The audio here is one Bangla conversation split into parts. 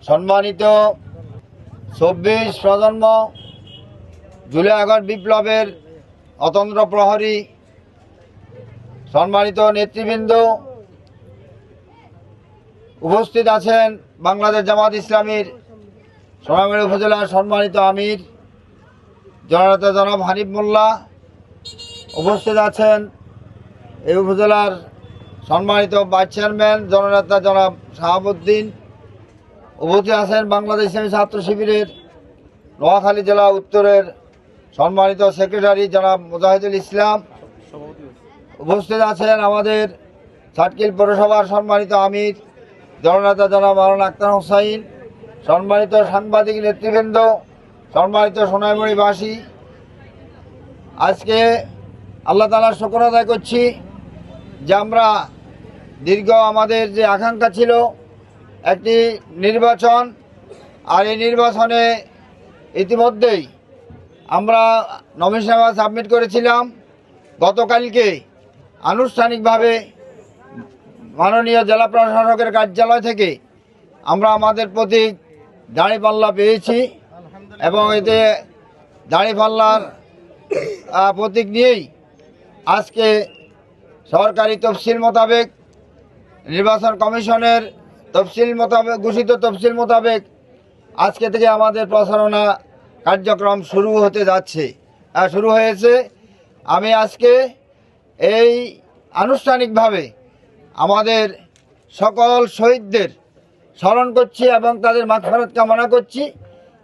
সম্মানিত ২৪ প্রজন্ম জুলাই আগস্ট বিপ্লবের অতন্দ্র প্রহরী, সম্মানিত নেতৃবৃন্দ, উপস্থিত আছেন বাংলাদেশ জামাত ইসলামীর সোনামুড়ি উপজেলার সম্মানিত আমির জননেতা জনাব হানিফ মোল্লা, উপস্থিত আছেন এই উপজেলার সম্মানিত ভাইস চেয়ারম্যান জননেতা জনাব শাহাবুদ্দিন, উপস্থিত আছেন বাংলাদেশ ইসলামী ছাত্র শিবিরের নোয়াখালী জেলা উত্তরের সম্মানিত সেক্রেটারি জনাব মুজাহিদুল ইসলাম, উপস্থিত আছেন আমাদের সাটকিল পৌরসভার সম্মানিত আমির জননেতা জনাব মাওলানা আক্তার হোসাইন, সম্মানিত সাংবাদিক নেতৃবৃন্দ, সম্মানিত সোনাইমুড়িবাসী। আজকে আল্লাহ তাআলার শুকর আদায় করছি যে আমরা দীর্ঘ আমাদের যে আকাঙ্ক্ষা ছিল একটি নির্বাচন, আর এই নির্বাচনে ইতিমধ্যেই আমরা নমিনেশন সাবমিট করেছিলাম। গতকালকে আনুষ্ঠানিকভাবে মাননীয় জেলা প্রশাসকের কার্যালয় থেকে আমরা আমাদের প্রতীক দাঁড়িপাল্লা পেয়েছি এবং এতে দাঁড়িপাল্লার প্রতীক নিয়েই আজকে সরকারি তফসিল মোতাবেক নির্বাচন কমিশনের তফসিল মোতাবেক ঘোষিত তফসিল মোতাবেক আজকে থেকে আমাদের প্রচারণা কার্যক্রম শুরু হয়েছে। আমি আজকে এই আনুষ্ঠানিকভাবে আমাদের সকল শহীদদের স্মরণ করছি এবং তাদের মাগফিরাত কামনা করছি,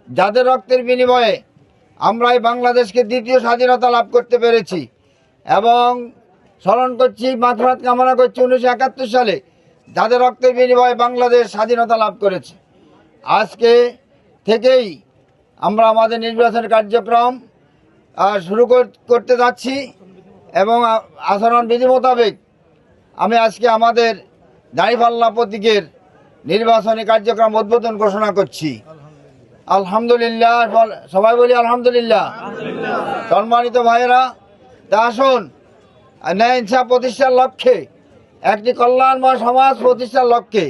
যাদের রক্তের বিনিময়ে আমরা এই বাংলাদেশকে দ্বিতীয় স্বাধীনতা লাভ করতে পেরেছি, এবং স্মরণ করছি মাগফিরাত কামনা করছি 1971 সালে যাদের রক্তের বিনিময়ে বাংলাদেশ স্বাধীনতা লাভ করেছে। আজকে থেকেই আমরা আমাদের নির্বাচন কার্যক্রম শুরু করতে যাচ্ছি এবং আচরণ বিধি মোতাবেক আমি আজকে আমাদের দাঁড়িপাল্লা প্রতীকের নির্বাচনী কার্যক্রম উদ্বোধন ঘোষণা করছি। আলহামদুলিল্লাহ, সবাই বলি আলহামদুলিল্লাহ। সম্মানিত ভাইয়েরা, তা আসুন ন্যায় ইনসাফ প্রতিষ্ঠার লক্ষ্যে, একটি কল্যাণময় সমাজ প্রতিষ্ঠার লক্ষ্যে,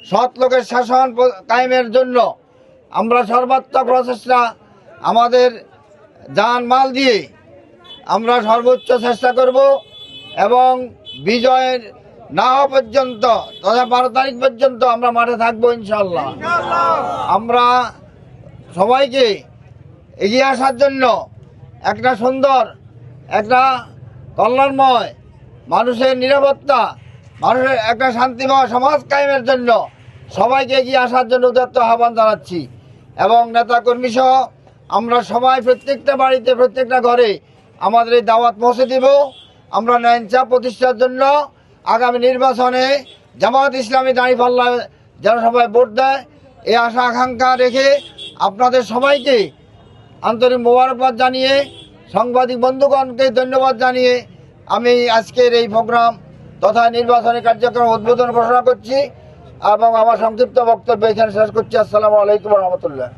সৎ লোকের শাসন কায়েমের জন্য আমরা সর্বাত্মক প্রচেষ্টা, আমাদের জান মাল দিয়ে আমরা সর্বোচ্চ চেষ্টা করব এবং বিজয়ের না হওয়া পর্যন্ত তথা 12 তারিখ পর্যন্ত আমরা মাঠে থাকবো ইনশাআল্লাহ। আমরা সবাইকে এগিয়ে আসার জন্য একটা সুন্দর, একটা কল্যাণময়, মানুষের নিরাপত্তা, মানুষের একটা শান্তিময় সমাজ কায়েমের জন্য সবাইকে এগিয়ে আসার জন্য উদাত্ত আহ্বান জানাচ্ছি। এবং নেতাকর্মী সহ আমরা সবাই প্রত্যেকটা বাড়িতে, প্রত্যেকটা ঘরে আমাদের এই দাওয়াত পৌঁছে দেব। আমরা ন্যায় ইনসাফ প্রতিষ্ঠার জন্য আগামী নির্বাচনে জামাত ইসলামী দাঁড়িপাল্লা যেন সবাই ভোট দেয়, এই আশা আকাঙ্ক্ষা রেখে আপনাদের সবাইকে আন্তরিক মোবারকবাদ জানিয়ে, সাংবাদিক বন্ধুগণকে ধন্যবাদ জানিয়ে আমি আজকের এই প্রোগ্রাম তথা নির্বাচনী কার্যক্রম উদ্বোধন ঘোষণা করছি এবং আমার সংক্ষিপ্ত বক্তব্য এখানে শেষ করছি। আসসালামু আলাইকুম রহমতুল্লাহ।